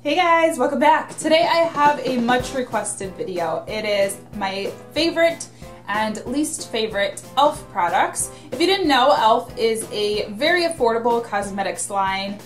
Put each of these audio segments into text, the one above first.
Hey guys, welcome back. Today I have a much requested video. It is my favorite and least favorite e.l.f. products. If you didn't know, e.l.f. is a very affordable cosmetics line.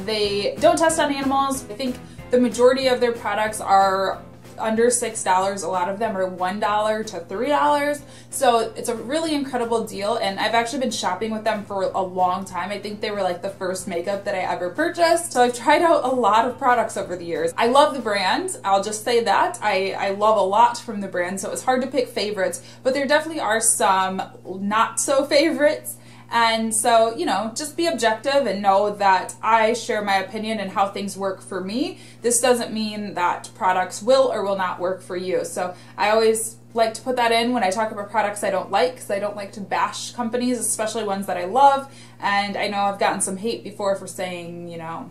They don't test on animals. I think the majority of their products are under $6. A lot of them are $1 to $3. So it's a really incredible deal, and I've actually been shopping with them for a long time. I think they were like the first makeup that I ever purchased. So I've tried out a lot of products over the years. I love the brand. I'll just say that. I love a lot from the brand, so it's hard to pick favorites, but there definitely are some not so favorites. And so, you know, just be objective and know that I share my opinion and how things work for me. This doesn't mean that products will or will not work for you. So I always like to put that in when I talk about products I don't like, because I don't like to bash companies, especially ones that I love. And I know I've gotten some hate before for saying, you know,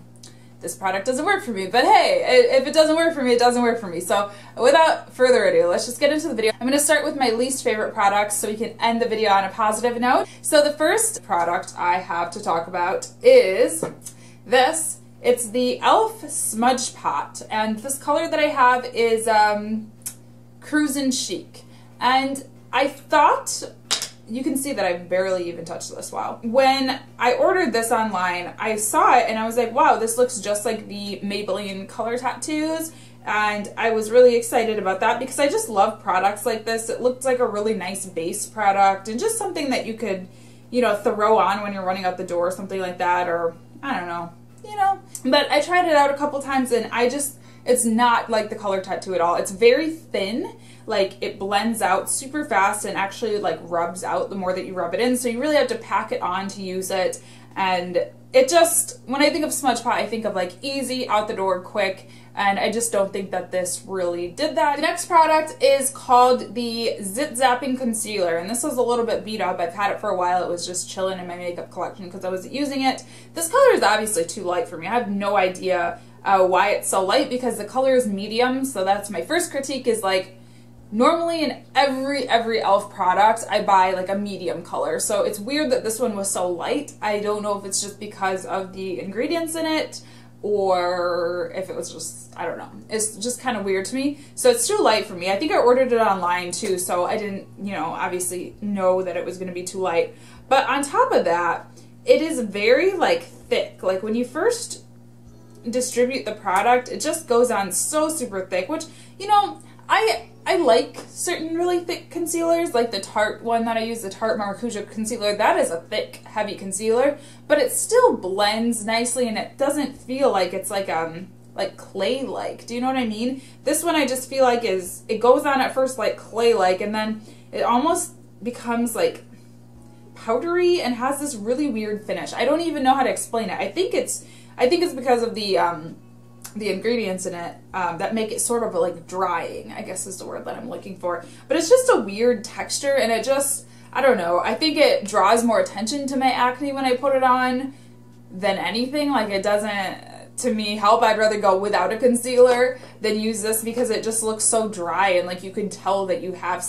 this product doesn't work for me, but hey, if it doesn't work for me, it doesn't work for me. So without further ado, let's just get into the video. I'm going to start with my least favorite products so we can end the video on a positive note. So the first product I have to talk about is this. It's the e.l.f. Smudge Pot, and this color that I have is Cruisin Chic. And I thought, you can see that I barely even touched this. Wow. When I ordered this online, I saw it and I was like, wow, this looks just like the Maybelline color tattoos. And I was really excited about that because I just love products like this. It looked like a really nice base product and just something that you could, you know, throw on when you're running out the door or something like that, or I don't know, you know. But I tried it out a couple times and it's not like the color tattoo at all. It's very thin. Like, it blends out super fast and actually like rubs out the more that you rub it in. So you really have to pack it on to use it. And it just, when I think of Smudge Pot, I think of like easy, out the door, quick. And I just don't think that this really did that. The next product is called the Zit Zapping Concealer. And this was a little bit beat up. I've had it for a while. It was just chilling in my makeup collection because I wasn't using it. This color is obviously too light for me. I have no idea why it's so light, because the color is medium. So that's my first critique, is like, normally in every e.l.f. product, I buy like a medium color. So it's weird that this one was so light. I don't know if it's just because of the ingredients in it, or if it was just, I don't know. It's just kind of weird to me. So it's too light for me. I think I ordered it online too, so I didn't, you know, obviously know that it was going to be too light. But on top of that, it is very like thick. Like when you first distribute the product, it just goes on so super thick, which, you know, I like certain really thick concealers, like the Tarte one that I use, the Tarte Maracuja concealer. That is a thick, heavy concealer, but it still blends nicely and it doesn't feel like it's like clay-like. Do you know what I mean? This one I just feel like it goes on at first like clay-like, and then it almost becomes like powdery and has this really weird finish. I don't even know how to explain it. I think it's because of the ingredients in it that make it sort of like drying, I guess is the word that I'm looking for. But it's just a weird texture, and it just, I don't know, I think it draws more attention to my acne when I put it on than anything. Like, it doesn't, to me, help. I'd rather go without a concealer than use this because it just looks so dry and like you can tell that you have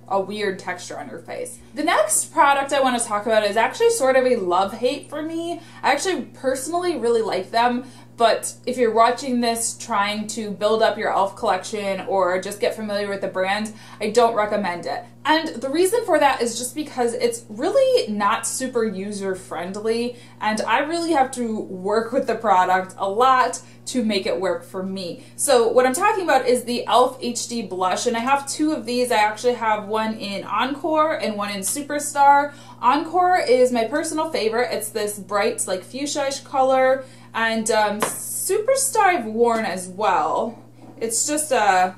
a weird texture on your face. The next product I want to talk about is actually sort of a love-hate for me. I actually personally really like them, but if you're watching this trying to build up your e.l.f. collection or just get familiar with the brand, I don't recommend it. And the reason for that is just because it's really not super user-friendly, and I really have to work with the product a lot to make it work for me. So what I'm talking about is the e.l.f. HD blush, and I have two of these. I actually have one in Encore and one in Superstar. Encore is my personal favorite. It's this bright, like fuchsia-ish color, and Superstar I've worn as well. It's just a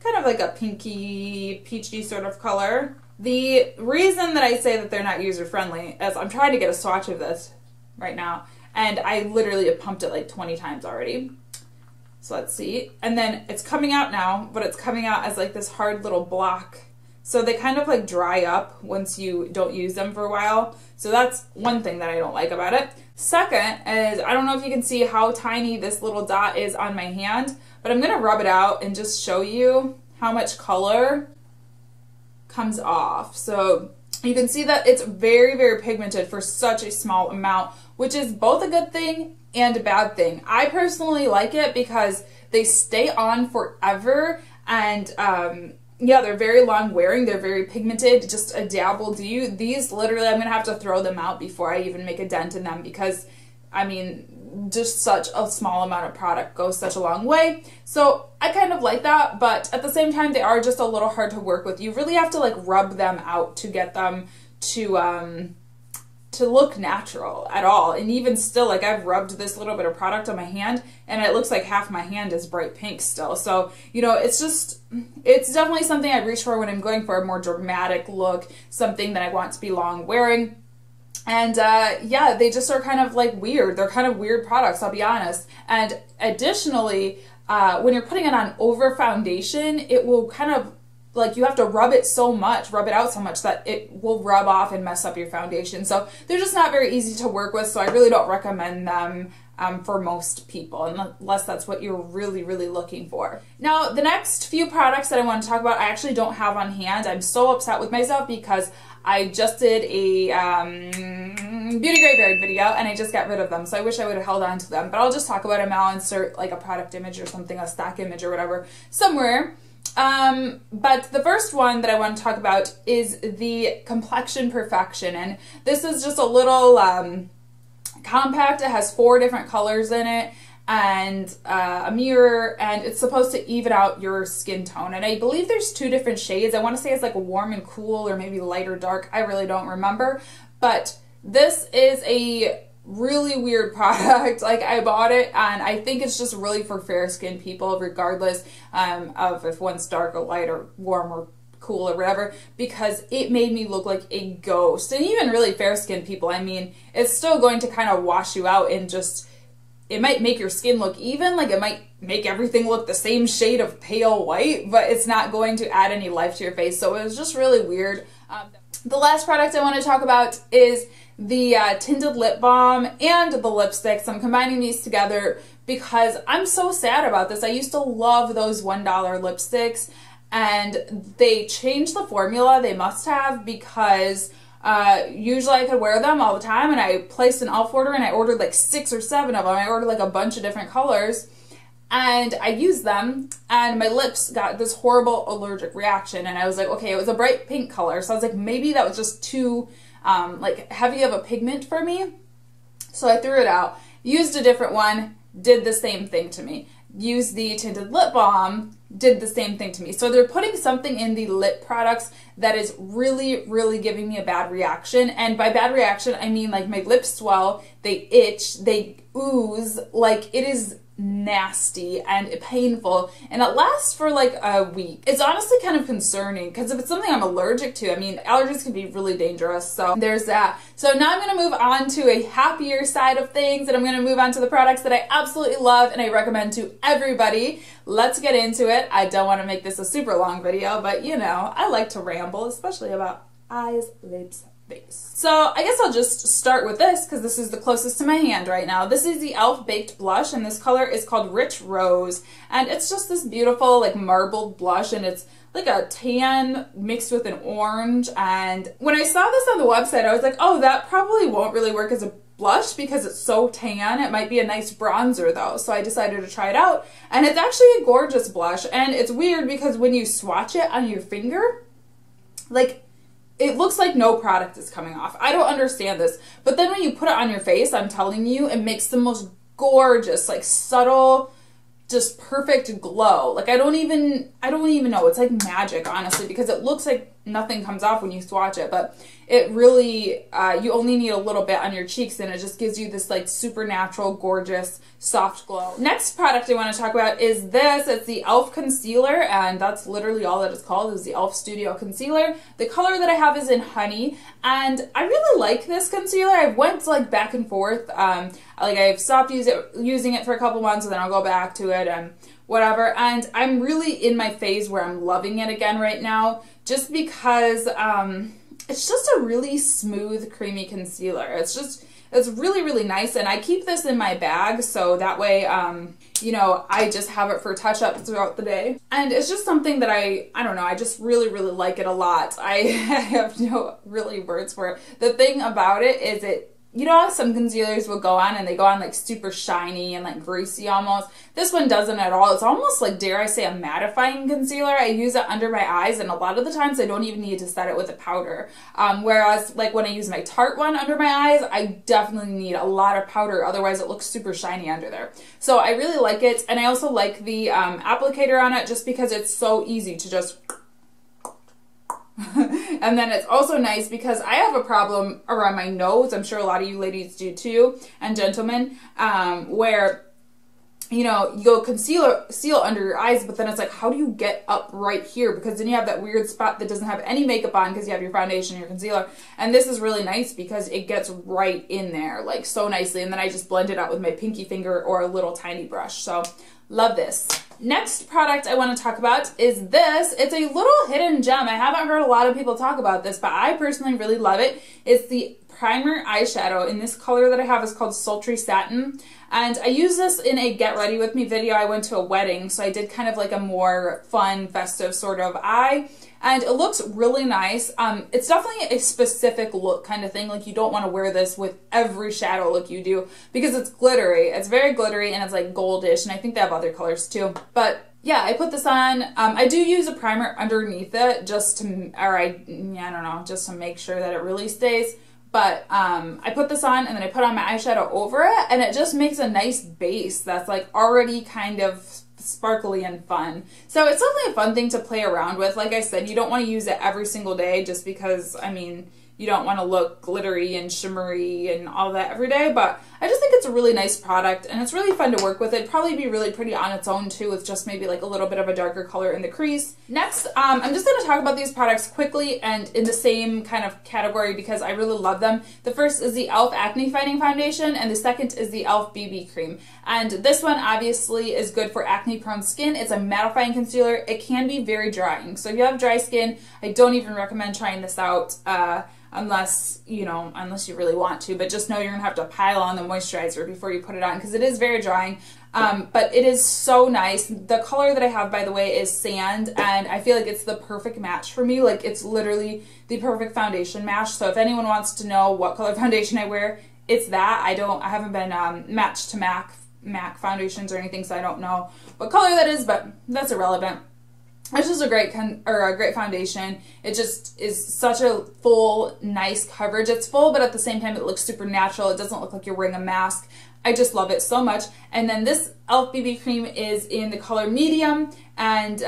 kind of like a pinky, peachy sort of color. The reason that I say that they're not user-friendly is I'm trying to get a swatch of this right now, and I literally have pumped it like 20 times already. So let's see. And then it's coming out now, but it's coming out as like this hard little block. So they kind of like dry up once you don't use them for a while. So that's one thing that I don't like about it. Second is, I don't know if you can see how tiny this little dot is on my hand, but I'm gonna rub it out and just show you how much color comes off. So you can see that it's very, very pigmented for such a small amount, which is both a good thing and a bad thing. I personally like it because they stay on forever, and yeah, they're very long wearing, they're very pigmented, just a dab will do. These literally, I'm gonna have to throw them out before I even make a dent in them, because I mean, just such a small amount of product goes such a long way. So I kind of like that, but at the same time, they are just a little hard to work with. You really have to like rub them out to get them to look natural at all. And even still, like I've rubbed this little bit of product on my hand and it looks like half my hand is bright pink still. So, you know, it's definitely something I reach for when I'm going for a more dramatic look, something that I want to be long wearing. And yeah, they just are kind of like weird. They're kind of weird products, I'll be honest. And additionally, when you're putting it on over foundation, it will kind of, like, you have to rub it out so much that it will rub off and mess up your foundation. So they're just not very easy to work with, so I really don't recommend them for most people, unless that's what you're really, really looking for. Now, the next few products that I want to talk about, I actually don't have on hand. I'm so upset with myself because I just did a beauty graveyard video and I just got rid of them, so I wish I would have held on to them. But I'll just talk about them. I'll insert like a product image or something, a stock image or whatever, somewhere. But the first one that I want to talk about is the Complexion Perfection, and this is just a little compact. It has 4 different colors in it and a mirror, and it's supposed to even out your skin tone. And I believe there's 2 different shades. I want to say it's like a warm and cool, or maybe light or dark. I really don't remember, but this is a really weird product. Like, I bought it and I think it's just really for fair skinned people, regardless of if one's dark or light or warm or cool or whatever, because it made me look like a ghost. And even really fair skinned people, I mean, it's still going to kind of wash you out and just, it might make your skin look even, like it might make everything look the same shade of pale white, but it's not going to add any life to your face. So it was just really weird. The last product I want to talk about is the tinted lip balm and the lipsticks. I'm combining these together because I'm so sad about this. I used to love those $1 lipsticks, and they changed the formula. They must have, because usually I could wear them all the time, and I placed an e.l.f. order and I ordered like 6 or 7 of them. I ordered like a bunch of different colors, and I used them and my lips got this horrible allergic reaction. And I was like, okay, it was a bright pink color, so I was like, maybe that was just too like heavy of a pigment for me. So I threw it out, used a different one, did the same thing to me. Used the tinted lip balm, did the same thing to me. So they're putting something in the lip products that is really, really giving me a bad reaction. And by bad reaction, I mean like my lips swell, they itch, they ooze, like it is nasty and painful, and it lasts for like a week. It's honestly kind of concerning, because if it's something I'm allergic to, I mean, allergies can be really dangerous. So there's that. So now I'm going to move on to a happier side of things, and I'm going to move on to the products that I absolutely love and I recommend to everybody. Let's get into it. I don't want to make this a super long video, but you know, I like to ramble, especially about eyes, lips, face. So I guess I'll just start with this because this is the closest to my hand right now. This is the e.l.f. Baked Blush, and this color is called Rich Rose, and it's just this beautiful like marbled blush, and it's like a tan mixed with an orange. And when I saw this on the website, I was like, oh, that probably won't really work as a blush because it's so tan. It might be a nice bronzer though, so I decided to try it out, and it's actually a gorgeous blush. And it's weird because when you swatch it on your finger, like, it looks like no product is coming off. I don't understand this. But then when you put it on your face, I'm telling you, it makes the most gorgeous, like subtle, just perfect glow. Like I don't even know. It's like magic, honestly, because it looks like nothing comes off when you swatch it, but it really, you only need a little bit on your cheeks, and it just gives you this like supernatural, gorgeous, soft glow. Next product I want to talk about is this. It's the e.l.f. Concealer, and that's literally all that it's called, is the e.l.f. Studio Concealer. The color that I have is in Honey, and I really like this concealer. I went like back and forth. Like I've stopped using it for a couple months, and then I'll go back to it and whatever. And I'm really in my phase where I'm loving it again right now, just because it's just a really smooth, creamy concealer. It's really, really nice, and I keep this in my bag so that way, you know, I just have it for touch-up throughout the day. And it's just something that I don't know, I just really, really like it a lot. I have no really words for it. The thing about it is you know how some concealers will go on and they go on like super shiny and like greasy almost? This one doesn't at all. It's almost like, dare I say, a mattifying concealer. I use it under my eyes, and a lot of the times I don't even need to set it with a powder. Whereas like when I use my Tarte one under my eyes, I definitely need a lot of powder, otherwise it looks super shiny under there. So I really like it, and I also like the applicator on it just because it's so easy to just... And then it's also nice because I have a problem around my nose. I'm sure a lot of you ladies do too, and gentlemen, where, you know, you'll seal under your eyes, but then it's like, how do you get up right here? Because then you have that weird spot that doesn't have any makeup on because you have your foundation and your concealer. And this is really nice because it gets right in there, like so nicely. And then I just blend it out with my pinky finger or a little tiny brush. So love this. Next product I want to talk about is this. It's a little hidden gem. I haven't heard a lot of people talk about this, but I personally really love it. It's the primer eyeshadow, and this color that I have is called Sultry Satin. And I use this in a get ready with me video. I went to a wedding, so I did kind of like a more fun, festive sort of eye. And it looks really nice. It's definitely a specific look kind of thing. Like, you don't want to wear this with every shadow look you do because it's glittery. It's very glittery and it's like goldish, and I think they have other colors too. But yeah, I put this on. I do use a primer underneath it just to, I don't know, just to make sure that it really stays. But I put this on and then I put on my eyeshadow over it, and it just makes a nice base that's like already kind of sparkly and fun. So it's definitely a fun thing to play around with. Like I said, you don't want to use it every single day just because, I mean, you don't want to look glittery and shimmery and all that every day, but I just think it's a really nice product and it's really fun to work with. It'd probably be really pretty on its own too, with just maybe like a little bit of a darker color in the crease. Next, I'm just going to talk about these products quickly and in the same kind of category because I really love them. The first is the e.l.f. Acne Fighting Foundation, and the second is the e.l.f. BB Cream. And this one obviously is good for acne prone skin. It's a mattifying concealer. It can be very drying. So if you have dry skin, I don't even recommend trying this out. Unless you really want to, but just know you're gonna have to pile on the moisturizer before you put it on because it is very drying. But it is so nice. The color that I have, by the way, is Sand, and I feel like it's the perfect match for me. Like, it's literally the perfect foundation match. So if anyone wants to know what color foundation I wear, it's that. I haven't been matched to MAC foundations or anything, so I don't know what color that is, but that's irrelevant. It's just a great foundation. It just is such a full, nice coverage. It's full, but at the same time, it looks super natural. It doesn't look like you're wearing a mask. I just love it so much. And then this e.l.f. BB Cream is in the color medium, and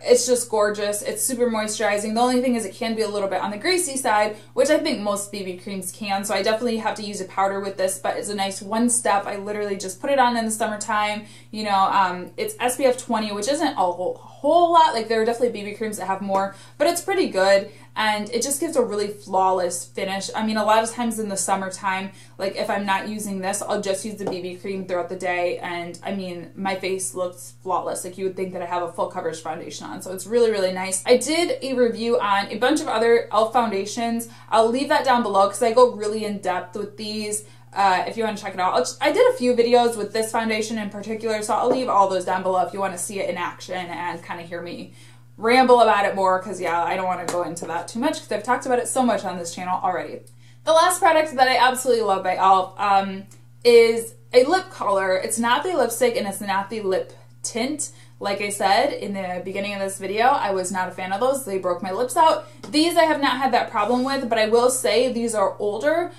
it's just gorgeous. It's super moisturizing. The only thing is it can be a little bit on the greasy side, which I think most BB creams can, so I definitely have to use a powder with this, but it's a nice one step. I literally just put it on in the summertime. You know, it's SPF 20, which isn't a whole lot. Like, there are definitely BB creams that have more, but it's pretty good. And it just gives a really flawless finish. I mean, a lot of times in the summertime, like if I'm not using this, I'll just use the BB cream throughout the day. And I mean, my face looks flawless. Like, you would think that I have a full coverage foundation on. So it's really, really nice. I did a review on a bunch of other e.l.f. foundations. I'll leave that down below because I go really in depth with these. If you want to check it out. I did a few videos with this foundation in particular, so I'll leave all those down below if you want to see it in action and kind of hear me ramble about it more, because yeah, I don't want to go into that too much because I've talked about it so much on this channel already. The last product that I absolutely love by e.l.f. Is a lip color. It's not the lipstick and it's not the lip tint. Like I said in the beginning of this video, I was not a fan of those. They broke my lips out. These I have not had that problem with, but I will say these are older.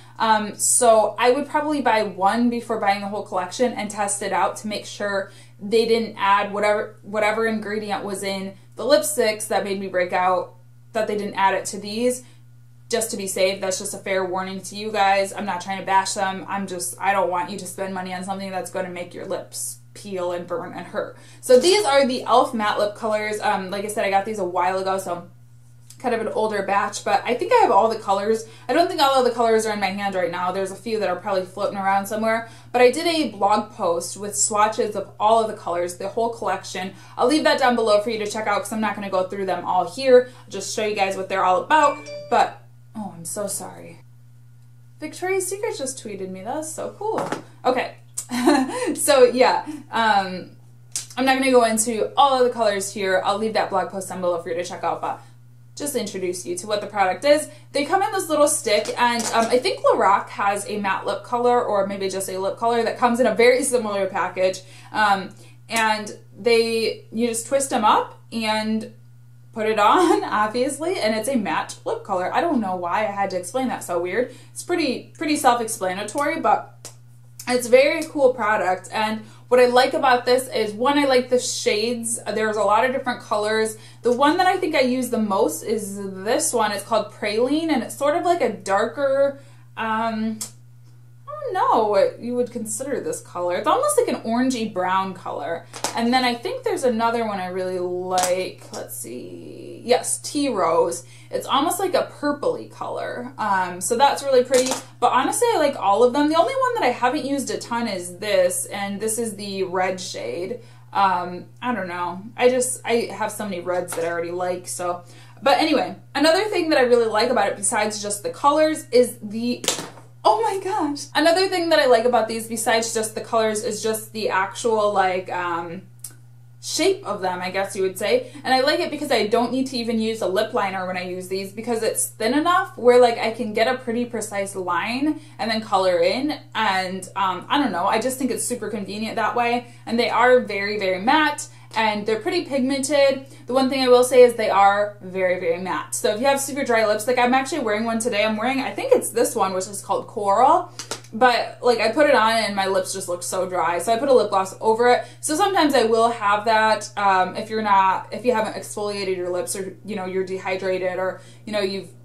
So I would probably buy one before buying the whole collection and test it out to make sure they didn't add whatever ingredient was in the lipsticks that made me break out, that they didn't add it to these, just to be safe. That's just a fair warning to you guys. I'm not trying to bash them. I don't want you to spend money on something that's going to make your lips peel and burn and hurt. So these are the e.l.f. matte lip colors. Like I said, I got these a while ago, so kind of an older batch, but I think I have all the colors. I don't think all of the colors are in my hand right now. There's a few that are probably floating around somewhere, but I did a blog post with swatches of all of the colors, the whole collection. I'll leave that down below for you to check out because I'm not going to go through them all here. I'll just show you guys what they're all about, but oh, I'm so sorry. Victoria's Secret just tweeted me. That's so cool. Okay. So yeah, I'm not going to go into all of the colors here. I'll leave that blog post down below for you to check out, but just introduce you to what the product is. They come in this little stick, and I think Lorac has a matte lip color, or maybe just a lip color that comes in a very similar package. And you just twist them up and put it on, obviously, and it's a matte lip color. I don't know why I had to explain that so weird. It's pretty self-explanatory, but it's a very cool product. And what I like about this is, one, I like the shades. There's a lot of different colors. The one that I think I use the most is this one. It's called Praline, and it's sort of like a darker, I don't know what you would consider this color. It's almost like an orangey brown color. And then I think there's another one I really like. Let's see. Yes, Tea Rose. It's almost like a purpley color. So that's really pretty. But honestly, I like all of them. The only one that I haven't used a ton is this, and this is the red shade. I don't know. I have so many reds that I already like, so. But anyway, another thing that I really like about it besides just the colors is oh my gosh. Another thing that I like about these besides just the colors is just the actual like shape of them, I guess you would say. And I like it because I don't need to even use a lip liner when I use these, because it's thin enough where like I can get a pretty precise line and then color in. And I don't know, I just think it's super convenient that way. And they are very, very matte, and they're pretty pigmented. The one thing I will say is they are very, very matte. So if you have super dry lips, like I'm actually wearing one today. I'm wearing, I think it's this one, which is called Coral. But like I put it on and my lips just look so dry. So I put a lip gloss over it. So sometimes I will have that if you haven't exfoliated your lips, or you're dehydrated, or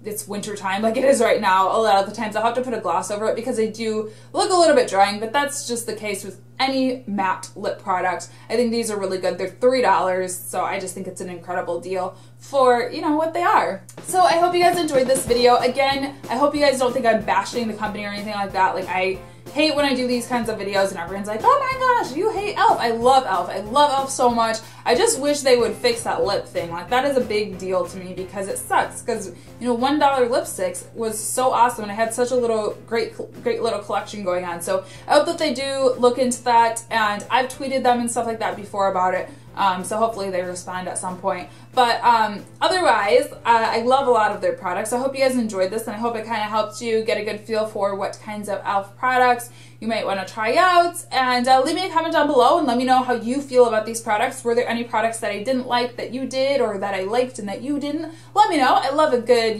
it's winter time like it is right now. A lot of the times I'll have to put a gloss over it because they do look a little bit drying, but that's just the case with any matte lip product. I think these are really good. They're $3, so I just think it's an incredible deal for what they are. So I hope you guys enjoyed this video. Again, I hope you guys don't think I'm bashing the company or anything like that. Like, I hate when I do these kinds of videos and everyone's like, oh my gosh, you hate e.l.f. I love e.l.f. I love e.l.f. so much. I just wish they would fix that lip thing. Like, that is a big deal to me because it sucks. Because, $1 lipsticks was so awesome, and I had such a great little collection going on. So I hope that they do look into that, and I've tweeted them and stuff like that before about it. So hopefully they respond at some point. But otherwise, I love a lot of their products. I hope you guys enjoyed this, and I hope it kind of helped you get a good feel for what kinds of e.l.f. products you might want to try out. And leave me a comment down below and let me know how you feel about these products. Were there any products that I didn't like that you did, or that I liked and that you didn't? Let me know. I love a good,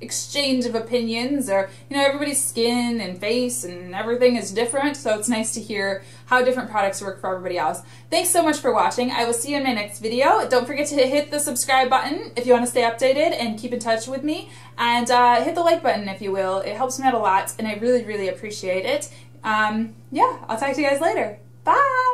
exchange of opinions, or, everybody's skin and face and everything is different. So it's nice to hear how different products work for everybody else. Thanks so much for watching. I will see you in my next video. Don't forget to hit the subscribe button if you want to stay updated and keep in touch with me. And hit the like button if you will. It helps me out a lot, and I really, really appreciate it. Yeah, I'll talk to you guys later. Bye!